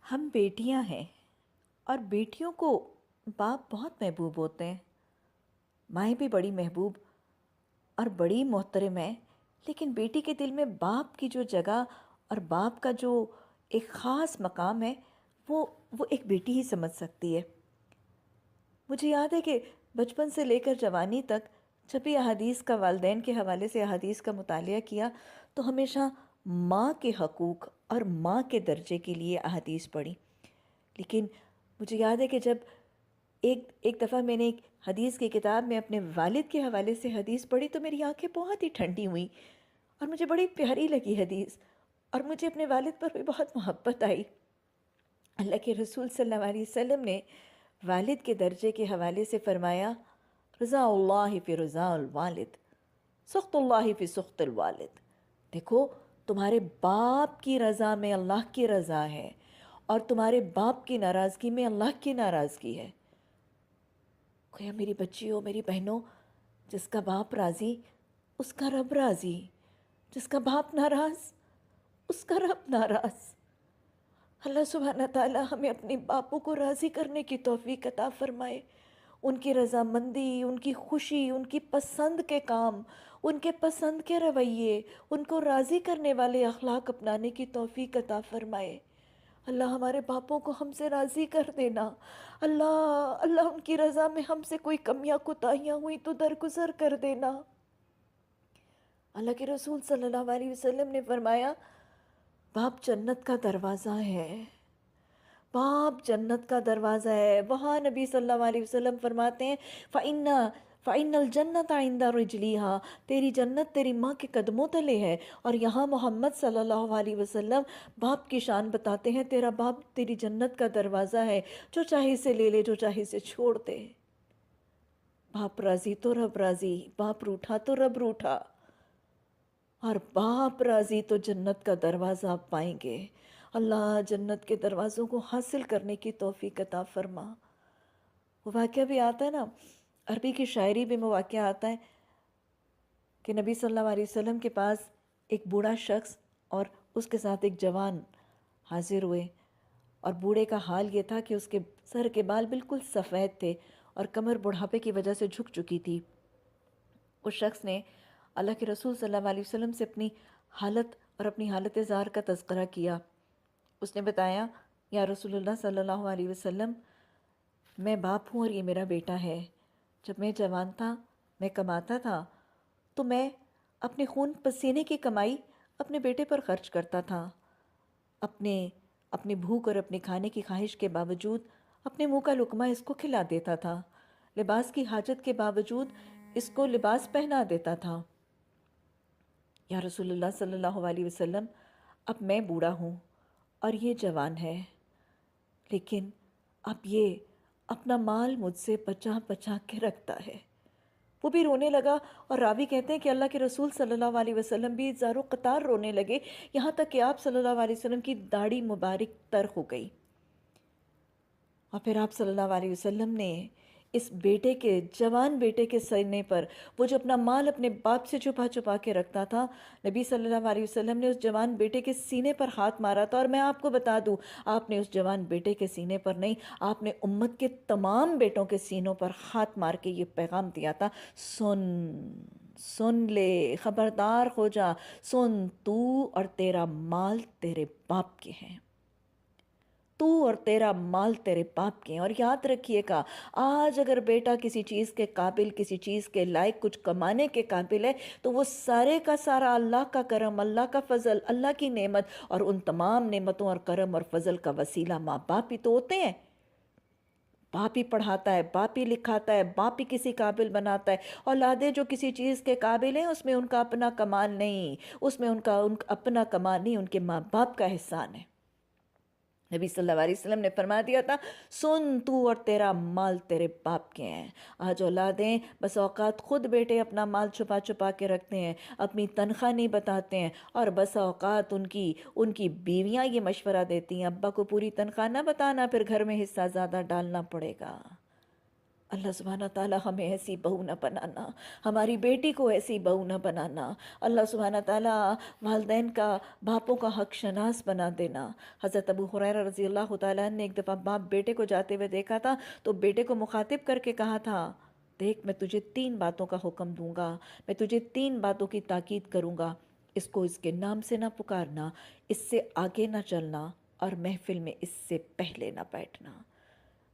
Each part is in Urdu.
ہم بیٹیاں ہیں اور بیٹیوں کو باپ بہت محبوب ہوتے ہیں۔ مائیں بھی بڑی محبوب اور بڑی محترم ہے، لیکن بیٹی کے دل میں باپ کی جو جگہ اور باپ کا جو ایک خاص مقام ہے وہ ایک بیٹی ہی سمجھ سکتی ہے۔ مجھے یاد ہے کہ بچپن سے لے کر جوانی تک جب بھی احادیث کا والدین کے حوالے سے احادیث کا مطالعہ کیا تو ہمیشہ ماں کے حقوق اور ماں کے درجے کے لیے احادیث پڑھی۔ لیکن مجھے یاد ہے کہ جب ایک دفعہ میں نے ایک حدیث کی کتاب میں اپنے والد کے حوالے سے حدیث پڑھی تو میری آنکھیں بہت ہی ٹھنڈی ہوئیں اور مجھے بڑی پیاری لگی حدیث، اور مجھے اپنے والد پر بھی بہت محبت آئی۔ اللہ کے رسول صلی اللہ علیہ وسلم نے والد کے درجے کے حوالے سے فرمایا، رضا اللہ فی رضا الوالد، سخط اللہ فی سخط الوالد۔ دیکھو، تمہارے باپ کی رضا میں اللہ کی رضا ہے اور تمہارے باپ کی ناراضگی میں اللہ کی ناراضگی ہے۔ گویا میری بچیوں، میری بہنوں، جس کا باپ راضی اس کا رب راضی، جس کا باپ ناراض اس کا رب ناراض۔ اللہ سبحانہ تعالی ہمیں اپنے باپوں کو راضی کرنے کی توفیق عطا فرمائے، ان کی رضامندی، ان کی خوشی، ان کی پسند کے کام، ان کے پسند کے رویے، ان کو راضی کرنے والے اخلاق اپنانے کی توفیق عطا فرمائے۔ اللہ ہمارے باپوں کو ہم سے راضی کر دینا۔ اللہ ان کی رضا میں ہم سے کوئی کمیاں کوتاہیاں ہوئی تو درگزر کر دینا۔ اللہ کے رسول صلی اللہ علیہ وسلم نے فرمایا، باپ جنت کا دروازہ ہے، باپ جنت کا دروازہ ہے۔ وہاں نبی صلی اللہ علیہ وسلم فرماتے ہیں، فَإِنَّ الْجَنَّةَ عِنْدَ رِجْلِهَا، تیری جنت تیری ماں کے قدموں تلے ہے۔ اور یہاں محمد صلی اللہ علیہ وسلم باپ کی شان بتاتے ہیں، تیرا باپ تیری جنت کا دروازہ ہے، جو چاہے سے لے لے، جو چاہے سے چھوڑ دے۔ باپ راضی تو رب راضی، باپ روٹھا تو رب روٹھا، اور باپ راضی تو جنت کا دروازہ آپ پائیں گے۔ اللہ جنت کے دروازوں کو حاصل کرنے کی توفیق عطا فرما۔ وہ واقعہ بھی آتا ہے نا، عربی کی شاعری میں وہ واقعہ آتا ہے کہ نبی صلی اللہ علیہ وسلم کے پاس ایک بوڑھا شخص اور اس کے ساتھ ایک جوان حاضر ہوئے، اور بوڑھے کا حال یہ تھا کہ اس کے سر کے بال بالکل سفید تھے اور کمر بڑھاپے کی وجہ سے جھک چکی تھی۔ اس شخص نے اللہ کے رسول صلی اللہ علیہ وسلم سے اپنی حالت اور اپنی حالت زار کا تذکرہ کیا۔ اس نے بتایا، یا رسول اللہ صلی اللہ علیہ وسلم، میں باپ ہوں اور یہ میرا بیٹا ہے۔ جب میں جوان تھا، میں کماتا تھا تو میں اپنے خون پسینے کی کمائی اپنے بیٹے پر خرچ کرتا تھا۔ اپنی بھوک اور اپنے کھانے کی خواہش کے باوجود اپنے منہ کا لقمہ اس کو کھلا دیتا تھا، لباس کی حاجت کے باوجود اس کو لباس پہنا دیتا تھا۔ یا رسول اللہ صلی اللہ علیہ وسلم، اب میں بوڑھا ہوں اور یہ جوان ہے، لیکن اب یہ اپنا مال مجھ سے بچا بچا کے رکھتا ہے۔ وہ بھی رونے لگا، اور راوی کہتے ہیں کہ اللہ کے رسول صلی اللہ علیہ وسلم بھی زارو قطار رونے لگے، یہاں تک کہ آپ صلی اللہ علیہ وسلم کی داڑھی مبارک تر ہو گئی۔ اور پھر آپ صلی اللہ علیہ وسلم نے اس بیٹے کے، جوان بیٹے کے سینے پر، وہ جو اپنا مال اپنے باپ سے چھپا چھپا کے رکھتا تھا، نبی صلی اللہ علیہ وسلم نے اس جوان بیٹے کے سینے پر ہاتھ مارا تھا۔ اور میں آپ کو بتا دوں، آپ نے اس جوان بیٹے کے سینے پر نہیں، آپ نے امت کے تمام بیٹوں کے سینوں پر ہاتھ مار کے یہ پیغام دیا تھا، سن لے، خبردار ہو جا، سن، تو اور تیرا مال تیرے باپ کے ہیں، تو اور تیرا مال تیرے باپ کے ہیں۔ اور یاد رکھیے گا، آج اگر بیٹا کسی چیز کے قابل، کسی چیز کے لائق، کچھ کمانے کے قابل ہے تو وہ سارے کا سارا اللہ کا کرم، اللہ کا فضل، اللہ کی نعمت، اور ان تمام نعمتوں اور کرم اور فضل کا وسیلہ ماں باپ ہی تو ہوتے ہیں۔ باپ ہی پڑھاتا ہے، باپ ہی لکھاتا ہے، باپ ہی کسی قابل بناتا ہے۔ اولادیں جو کسی چیز کے قابل ہیں، اس میں ان کا اپنا کمال نہیں، اس میں ان کا اپنا کمال نہیں، ان کے ماں باپ کا احسان ہے۔ نبی صلی اللہ علیہ وسلم نے فرما دیا تھا، سن، تو اور تیرا مال تیرے باپ کے ہیں۔ آج اولادیں بس اوقات خود بیٹے اپنا مال چھپا چھپا کے رکھتے ہیں، اپنی تنخواہ نہیں بتاتے ہیں، اور بس اوقات ان کی بیویاں یہ مشورہ دیتی ہیں، ابا کو پوری تنخواہ نہ بتانا، پھر گھر میں حصہ زیادہ ڈالنا پڑے گا۔ اللہ سبحانہ تعالیٰ ہمیں ایسی بہو نہ بنانا، ہماری بیٹی کو ایسی بہو نہ بنانا۔ اللہ سبحانہ تعالیٰ والدین کا، باپوں کا حق شناس بنا دینا۔ حضرت ابو ہریرہ رضی اللہ تعالیٰ عنہ نے ایک دفعہ باپ بیٹے کو جاتے ہوئے دیکھا تھا تو بیٹے کو مخاطب کر کے کہا تھا، دیکھ میں تجھے 3 باتوں کا حکم دوں گا، میں تجھے 3 باتوں کی تاکید کروں گا، اس کو اس کے نام سے نہ پکارنا، اس سے آگے نہ چلنا، اور محفل میں اس سے پہلے نہ بیٹھنا۔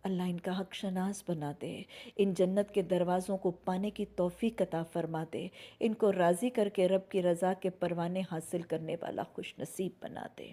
اللہ ان کا حق شناس بنا دے، ان جنت کے دروازوں کو پانے کی توفیق عطا فرما دے، ان کو راضی کر کے رب کی رضا کے پروانے حاصل کرنے والا خوش نصیب بنا دے۔